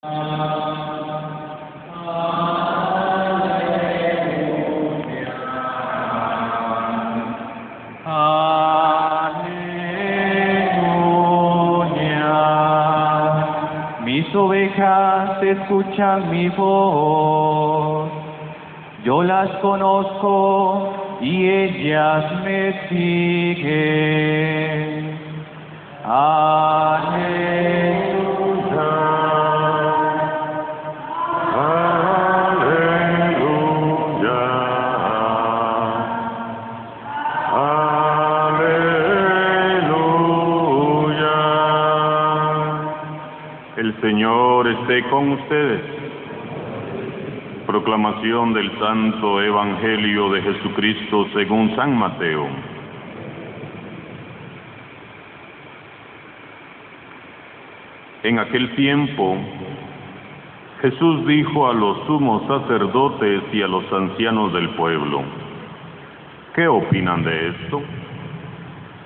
Mis ovejas escuchan mi voz, yo las conozco y ellas me siguen. Aleluya. El Señor esté con ustedes. Proclamación del Santo Evangelio de Jesucristo según San Mateo. En aquel tiempo, Jesús dijo a los sumos sacerdotes y a los ancianos del pueblo: ¿qué opinan de esto?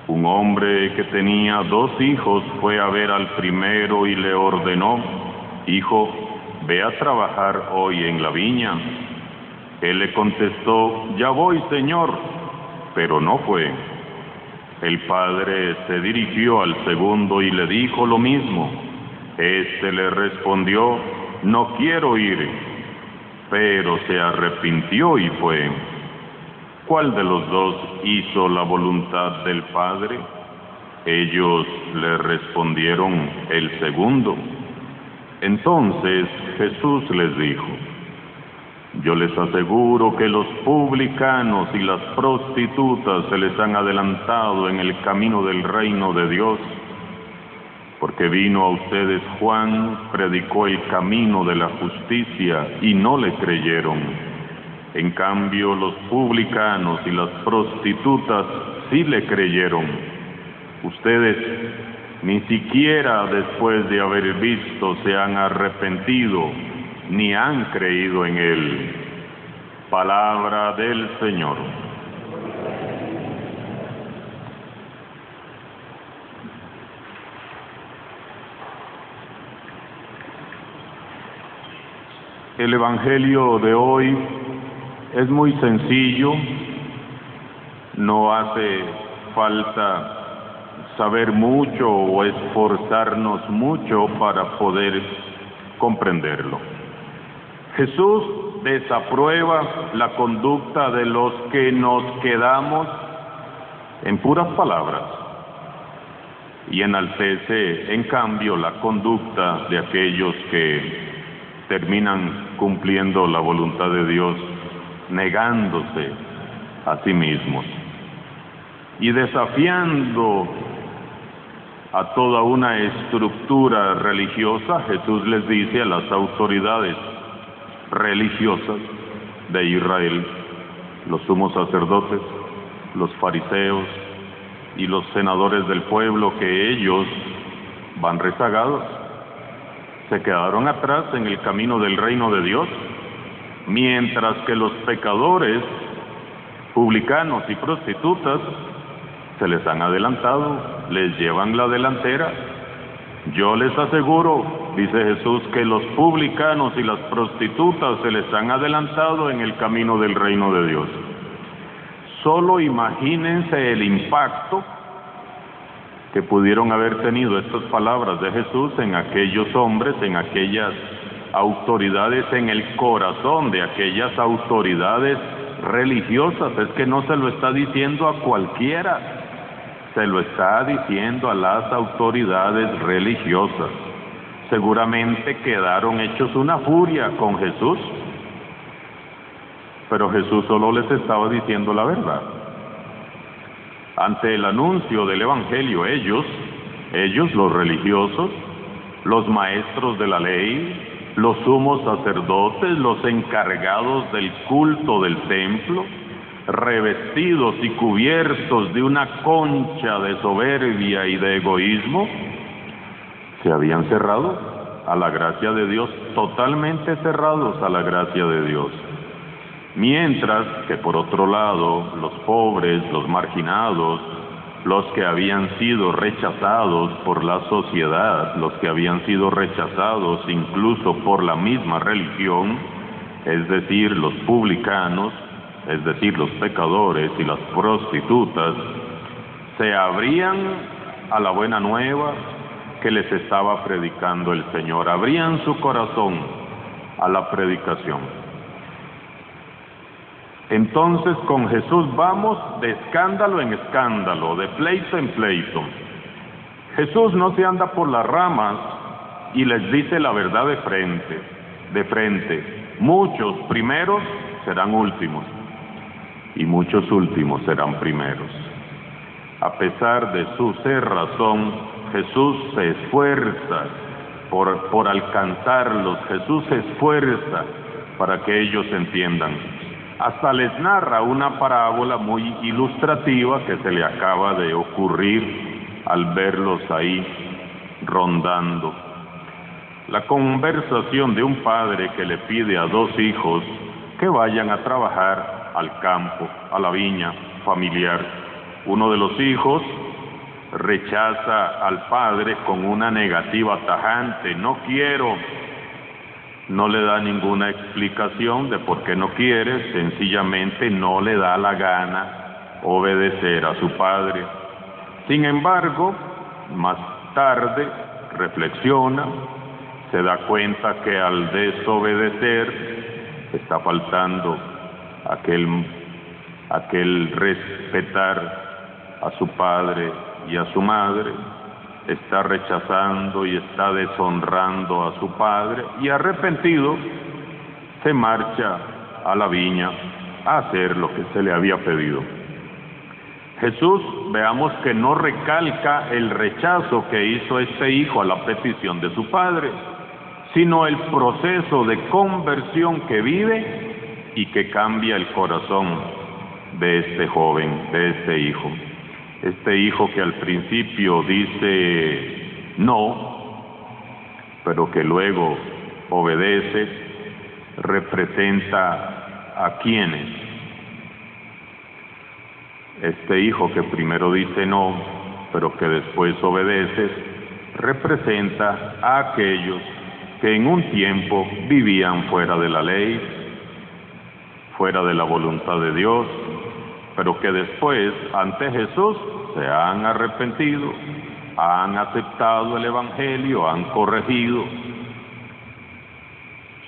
Un hombre que tenía 2 hijos fue a ver al primero y le ordenó: hijo, ve a trabajar hoy en la viña. Él le contestó: ya voy, señor, pero no fue. El padre se dirigió al segundo y le dijo lo mismo. Este le respondió: no quiero ir, pero se arrepintió y fue. ¿Cuál de los 2 hizo la voluntad del Padre? Ellos le respondieron: el segundo. Entonces Jesús les dijo: yo les aseguro que los publicanos y las prostitutas se les han adelantado en el camino del reino de Dios, porque vino a ustedes Juan, predicó el camino de la justicia y no le creyeron. En cambio, los publicanos y las prostitutas sí le creyeron. Ustedes ni siquiera después de haber visto se han arrepentido, ni han creído en él. Palabra del Señor. El Evangelio de hoy es muy sencillo, no hace falta saber mucho o esforzarnos mucho para poder comprenderlo. Jesús desaprueba la conducta de los que nos quedamos en puras palabras y enaltece, en cambio, la conducta de aquellos que terminan cumpliendo la voluntad de Dios, negándose a sí mismos y desafiando a toda una estructura religiosa. Jesús les dice a las autoridades religiosas de Israel, los sumos sacerdotes, los fariseos y los senadores del pueblo, que ellos van rezagados, se quedaron atrás en el camino del reino de Dios, mientras que los pecadores, publicanos y prostitutas se les han adelantado, les llevan la delantera. Yo les aseguro, dice Jesús, que los publicanos y las prostitutas se les han adelantado en el camino del reino de Dios. Solo imagínense el impacto que pudieron haber tenido estas palabras de Jesús en aquellos hombres, en aquellas autoridades, en el corazón de aquellas autoridades religiosas. Es que no se lo está diciendo a cualquiera, se lo está diciendo a las autoridades religiosas. Seguramente quedaron hechos una furia con Jesús, pero Jesús solo les estaba diciendo la verdad. Ante el anuncio del Evangelio, ellos, los religiosos, los maestros de la ley, los sumos sacerdotes, los encargados del culto del templo, revestidos y cubiertos de una concha de soberbia y de egoísmo, se habían cerrado a la gracia de Dios, totalmente cerrados a la gracia de Dios. Mientras que por otro lado, los pobres, los marginados, los que habían sido rechazados por la sociedad, los que habían sido rechazados incluso por la misma religión, es decir, los publicanos, es decir, los pecadores y las prostitutas, se abrían a la buena nueva que les estaba predicando el Señor, abrían su corazón a la predicación. Entonces con Jesús vamos de escándalo en escándalo, de pleito en pleito. Jesús no se anda por las ramas y les dice la verdad de frente. Muchos primeros serán últimos y muchos últimos serán primeros. A pesar de su cerrazón, Jesús se esfuerza por alcanzarlos, Jesús se esfuerza para que ellos entiendan. Hasta les narra una parábola muy ilustrativa que se le acaba de ocurrir al verlos ahí rondando. La conversación de un padre que le pide a dos hijos que vayan a trabajar al campo, a la viña familiar. Uno de los hijos rechaza al padre con una negativa tajante: no quiero. No le da ninguna explicación de por qué no quiere, sencillamente no le da la gana obedecer a su padre. Sin embargo, más tarde reflexiona, se da cuenta que al desobedecer está faltando aquel respetar a su padre y a su madre, está rechazando y está deshonrando a su padre, y arrepentido se marcha a la viña a hacer lo que se le había pedido. Jesús, veamos que no recalca el rechazo que hizo este hijo a la petición de su padre, sino el proceso de conversión que vive y que cambia el corazón de este joven, de este hijo. Este hijo que al principio dice no, pero que luego obedece, representa a quienes. Este hijo que primero dice no, pero que después obedece, representa a aquellos que en un tiempo vivían fuera de la ley, fuera de la voluntad de Dios, pero que después ante Jesús se han arrepentido, han aceptado el Evangelio, han corregido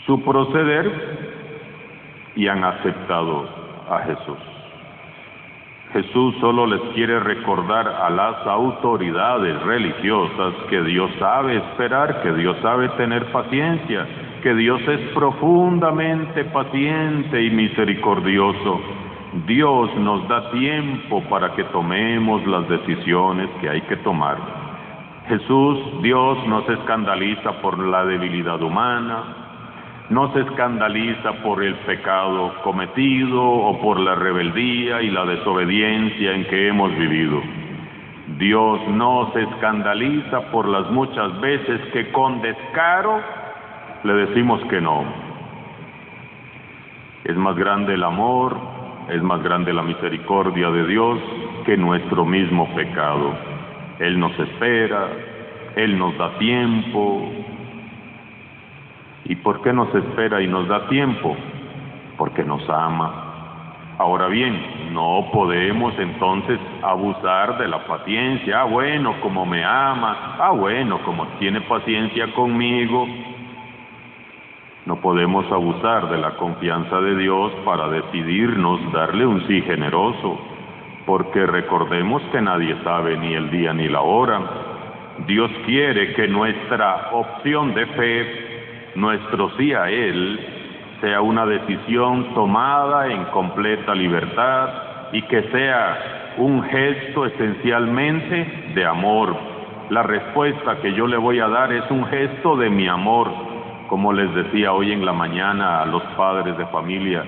su proceder y han aceptado a Jesús. Jesús solo les quiere recordar a las autoridades religiosas que Dios sabe esperar, que Dios sabe tener paciencia, que Dios es profundamente paciente y misericordioso. Dios nos da tiempo para que tomemos las decisiones que hay que tomar. Jesús, Dios, no se escandaliza por la debilidad humana, no se escandaliza por el pecado cometido o por la rebeldía y la desobediencia en que hemos vivido. Dios no se escandaliza por las muchas veces que con descaro le decimos que no. Es más grande el amor, es más grande la misericordia de Dios que nuestro mismo pecado. Él nos espera, Él nos da tiempo. ¿Y por qué nos espera y nos da tiempo? Porque nos ama. Ahora bien, no podemos entonces abusar de la paciencia. Bueno, como me ama, bueno, como tiene paciencia conmigo. No podemos abusar de la confianza de Dios para decidirnos darle un sí generoso, porque recordemos que nadie sabe ni el día ni la hora. Dios quiere que nuestra opción de fe, nuestro sí a Él, sea una decisión tomada en completa libertad y que sea un gesto esencialmente de amor. La respuesta que yo le voy a dar es un gesto de mi amor. Como les decía hoy en la mañana a los padres de familia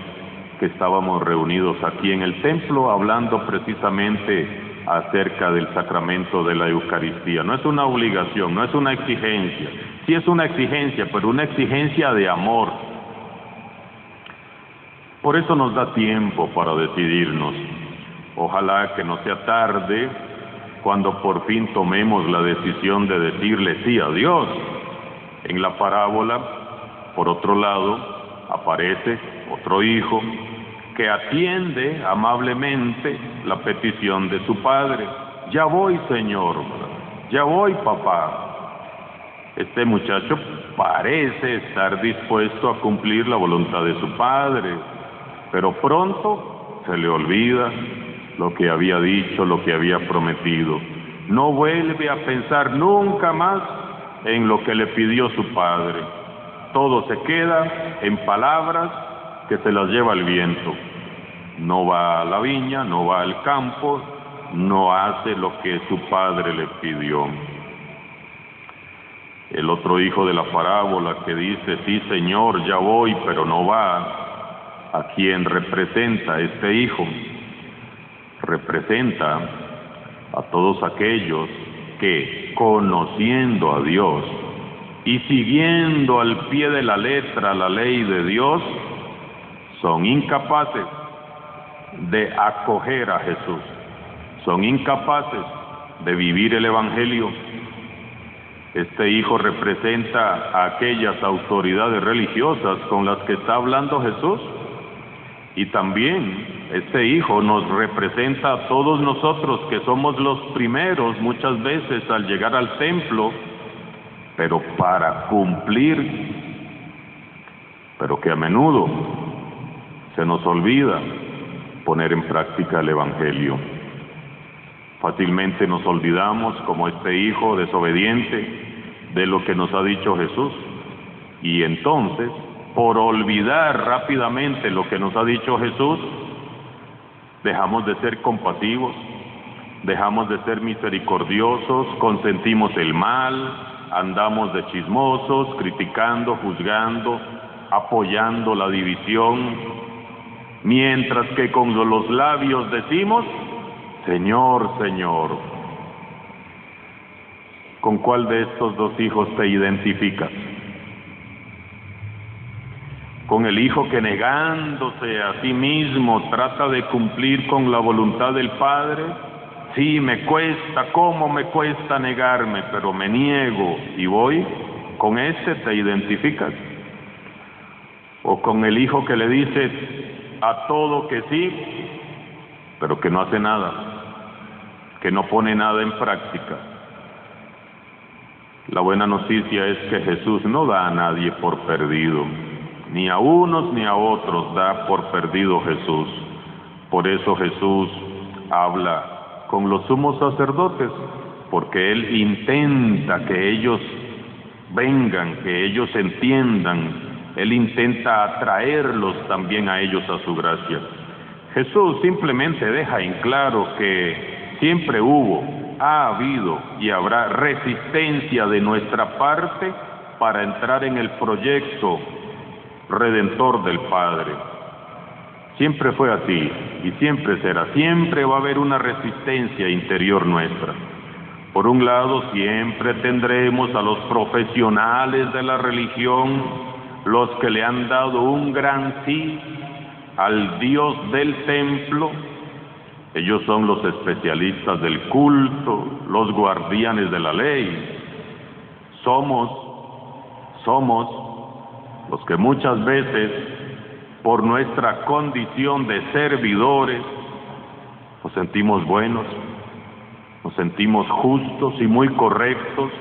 que estábamos reunidos aquí en el templo, hablando precisamente acerca del sacramento de la Eucaristía. No es una obligación, no es una exigencia. Sí es una exigencia, pero una exigencia de amor. Por eso nos da tiempo para decidirnos. Ojalá que no sea tarde cuando por fin tomemos la decisión de decirle sí a Dios. En la parábola, por otro lado, aparece otro hijo que atiende amablemente la petición de su padre. Ya voy, Señor, ya voy, papá. Este muchacho parece estar dispuesto a cumplir la voluntad de su padre, pero pronto se le olvida lo que había dicho, lo que había prometido. No vuelve a pensar nunca más en lo que le pidió su padre. Todo se queda en palabras que se las lleva el viento. No va a la viña, no va al campo, no hace lo que su padre le pidió. El otro hijo de la parábola que dice, sí, Señor, ya voy, pero no va. ¿A quién representa este hijo? Representa a todos aquellos que, conociendo a Dios y siguiendo al pie de la letra la ley de Dios, son incapaces de acoger a Jesús, son incapaces de vivir el Evangelio. Este hijo representa a aquellas autoridades religiosas con las que está hablando Jesús, y también este hijo nos representa a todos nosotros que somos los primeros muchas veces al llegar al templo, pero para cumplir, pero que a menudo se nos olvida poner en práctica el Evangelio. Fácilmente nos olvidamos, como este hijo desobediente, de lo que nos ha dicho Jesús, y entonces, por olvidar rápidamente lo que nos ha dicho Jesús, dejamos de ser compasivos, dejamos de ser misericordiosos, consentimos el mal, andamos de chismosos, criticando, juzgando, apoyando la división, mientras que con los labios decimos, Señor, Señor. ¿Con cuál de estos dos hijos te identificas? ¿Con el hijo que negándose a sí mismo trata de cumplir con la voluntad del Padre? Sí, me cuesta, ¿cómo me cuesta negarme? Pero me niego y voy. ¿Con este te identificas? ¿O con el hijo que le dice a todo que sí, pero que no hace nada, que no pone nada en práctica? La buena noticia es que Jesús no da a nadie por perdido, ni a unos ni a otros da por perdido Jesús. Por eso Jesús habla con los sumos sacerdotes, porque Él intenta que ellos vengan, que ellos entiendan. Él intenta atraerlos también a ellos a su gracia. Jesús simplemente deja en claro que siempre hubo, ha habido y habrá resistencia de nuestra parte para entrar en el proyecto redentor del Padre. Siempre fue así y siempre será. Siempre va a haber una resistencia interior nuestra. Por un lado, siempre tendremos a los profesionales de la religión, los que le han dado un gran sí al Dios del templo. Ellos son los especialistas del culto, los guardianes de la ley. Somos los que muchas veces, por nuestra condición de servidores, nos sentimos buenos, nos sentimos justos y muy correctos,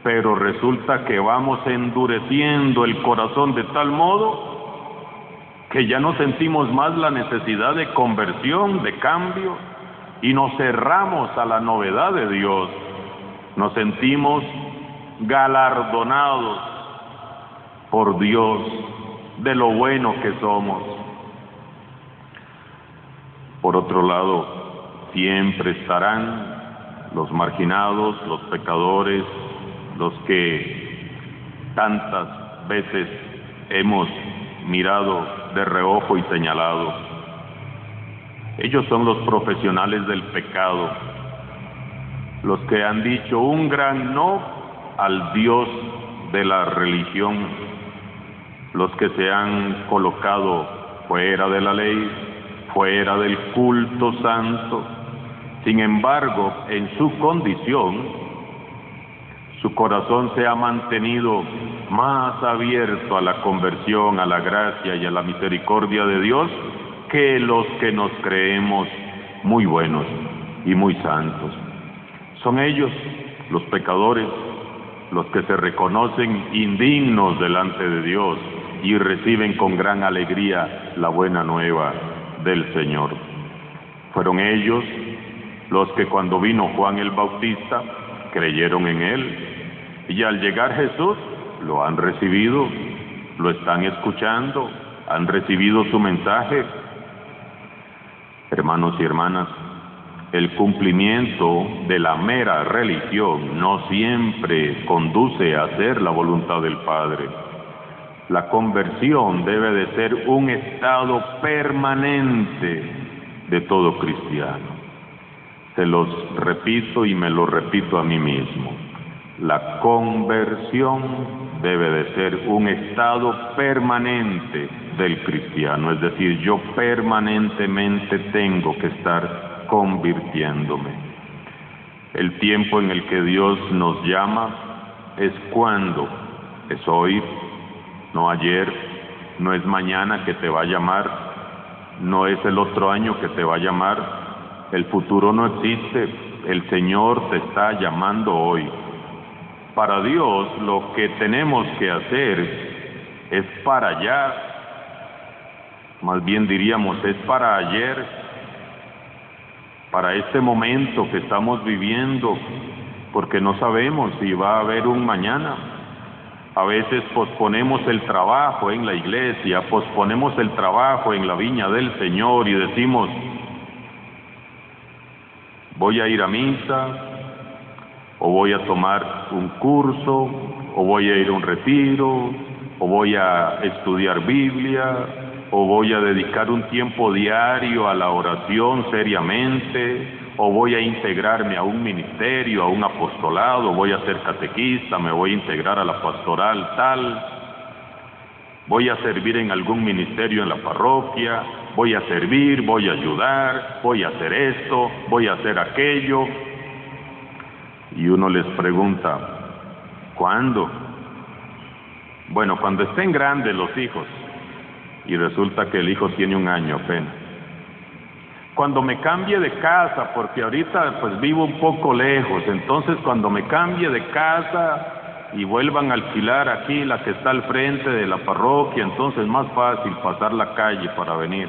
pero resulta que vamos endureciendo el corazón de tal modo que ya no sentimos más la necesidad de conversión, de cambio, y nos cerramos a la novedad de Dios. Nos sentimos galardonados por Dios de lo bueno que somos. Por otro lado, siempre estarán los marginados, los pecadores, los que tantas veces hemos mirado de reojo y señalado. Ellos son los profesionales del pecado, los que han dicho un gran no al Dios de la religión, los que se han colocado fuera de la ley, fuera del culto santo, Sin embargo, en su condición, su corazón se ha mantenido más abierto a la conversión, a la gracia y a la misericordia de Dios que los que nos creemos muy buenos y muy santos. Son ellos, los pecadores, los que se reconocen indignos delante de Dios y reciben con gran alegría la buena nueva del Señor. Fueron ellos los que cuando vino Juan el Bautista creyeron en él, y al llegar Jesús lo han recibido, lo están escuchando, han recibido su mensaje. Hermanos y hermanas, el cumplimiento de la mera religión no siempre conduce a hacer la voluntad del Padre. La conversión debe de ser un estado permanente de todo cristiano. Se los repito y me lo repito a mí mismo. La conversión debe de ser un estado permanente del cristiano, es decir, yo permanentemente tengo que estar convirtiéndome. El tiempo en el que Dios nos llama es cuando, es hoy, no ayer, no es mañana que te va a llamar, no es el otro año que te va a llamar. El futuro no existe, el Señor te está llamando hoy. Para Dios lo que tenemos que hacer es para allá, más bien diríamos es para ayer, para este momento que estamos viviendo, porque no sabemos si va a haber un mañana. A veces posponemos el trabajo en la iglesia, posponemos el trabajo en la viña del Señor y decimos, voy a ir a misa, o voy a tomar un curso, o voy a ir a un retiro, o voy a estudiar Biblia, o voy a dedicar un tiempo diario a la oración seriamente, o voy a integrarme a un ministerio, a un apostolado, voy a ser catequista, me voy a integrar a la pastoral tal, voy a servir en algún ministerio en la parroquia, voy a servir, voy a ayudar, voy a hacer esto, voy a hacer aquello. Y uno les pregunta, ¿cuándo? Bueno, cuando estén grandes los hijos, y resulta que el hijo tiene 1 año apenas. Cuando me cambie de casa, porque ahorita pues vivo un poco lejos, entonces cuando me cambie de casa y vuelvan a alquilar aquí la que está al frente de la parroquia, entonces es más fácil pasar la calle para venir.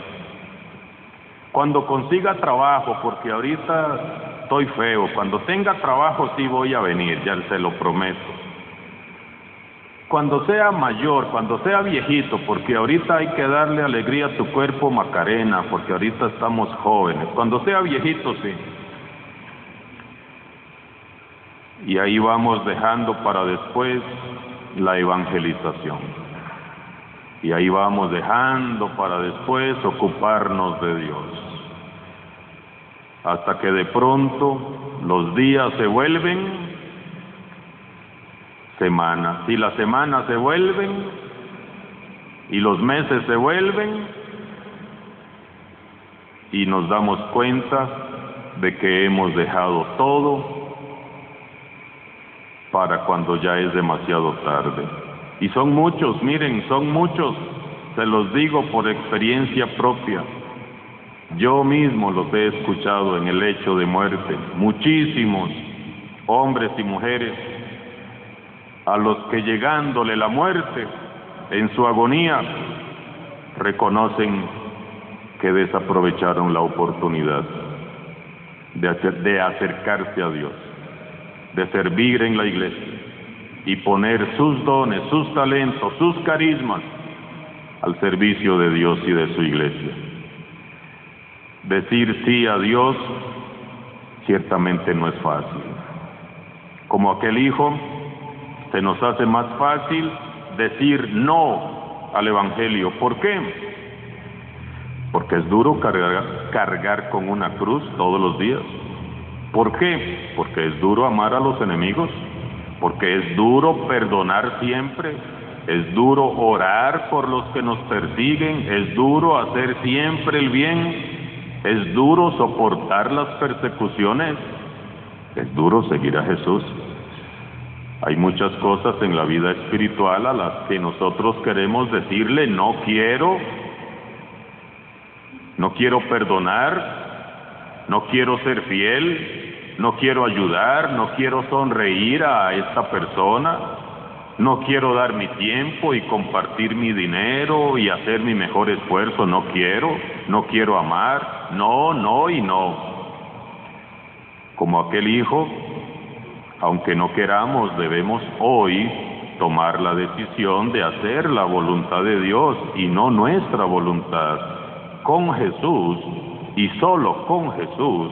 Cuando consiga trabajo, porque ahorita estoy feo, cuando tenga trabajo sí voy a venir, ya se lo prometo. Cuando sea mayor, cuando sea viejito, porque ahorita hay que darle alegría a tu cuerpo, Macarena, porque ahorita estamos jóvenes. Cuando sea viejito, sí. Y ahí vamos dejando para después la evangelización. Y ahí vamos dejando para después ocuparnos de Dios. Hasta que de pronto los días se vuelven semanas, y las semanas se vuelven, y los meses se vuelven, y nos damos cuenta de que hemos dejado todo para cuando ya es demasiado tarde. Y son muchos, miren, son muchos, se los digo por experiencia propia. Yo mismo los he escuchado en el lecho de muerte, muchísimos hombres y mujeres a los que llegándole la muerte en su agonía reconocen que desaprovecharon la oportunidad de acercarse a Dios, de servir en la iglesia y poner sus dones, sus talentos, sus carismas al servicio de Dios y de su iglesia. Decir sí a Dios ciertamente no es fácil. Como aquel hijo, se nos hace más fácil decir no al Evangelio. ¿Por qué? Porque es duro cargar con una cruz todos los días. ¿Por qué? Porque es duro amar a los enemigos, porque es duro perdonar siempre, es duro orar por los que nos persiguen, es duro hacer siempre el bien. Es duro soportar las persecuciones, es duro seguir a Jesús. Hay muchas cosas en la vida espiritual a las que nosotros queremos decirle no quiero perdonar, no quiero ser fiel, no quiero ayudar, no quiero sonreír a esta persona, no quiero dar mi tiempo y compartir mi dinero y hacer mi mejor esfuerzo, no quiero amar, no y no. Como aquel hijo, aunque no queramos, debemos hoy tomar la decisión de hacer la voluntad de Dios y no nuestra voluntad. Con Jesús y solo con Jesús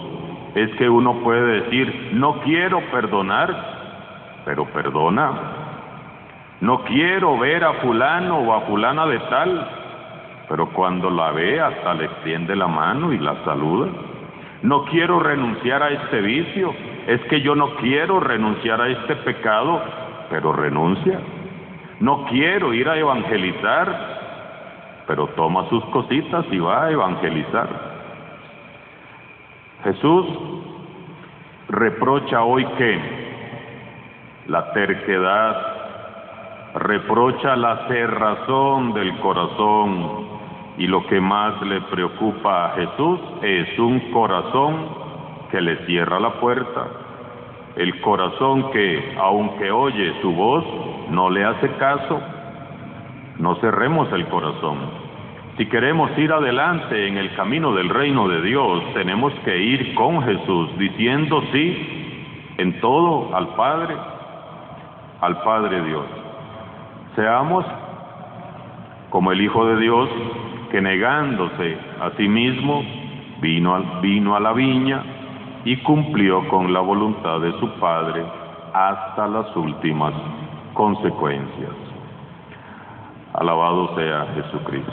es que uno puede decir, no quiero perdonar, pero perdona. No quiero ver a fulano o a fulana de tal, pero cuando la ve hasta le extiende la mano y la saluda. No quiero renunciar a este vicio, es que yo no quiero renunciar a este pecado, pero renuncia. No quiero ir a evangelizar, pero toma sus cositas y va a evangelizar. Jesús reprocha hoy que la terquedad, reprocha la cerrazón del corazón, y lo que más le preocupa a Jesús es un corazón que le cierra la puerta, el corazón que, aunque oye su voz, no le hace caso. No cerremos el corazón. Si queremos ir adelante en el camino del reino de Dios, tenemos que ir con Jesús, diciendo sí en todo al Padre Dios. Seamos como el Hijo de Dios, que negándose a sí mismo, vino a la viña y cumplió con la voluntad de su Padre hasta las últimas consecuencias. Alabado sea Jesucristo.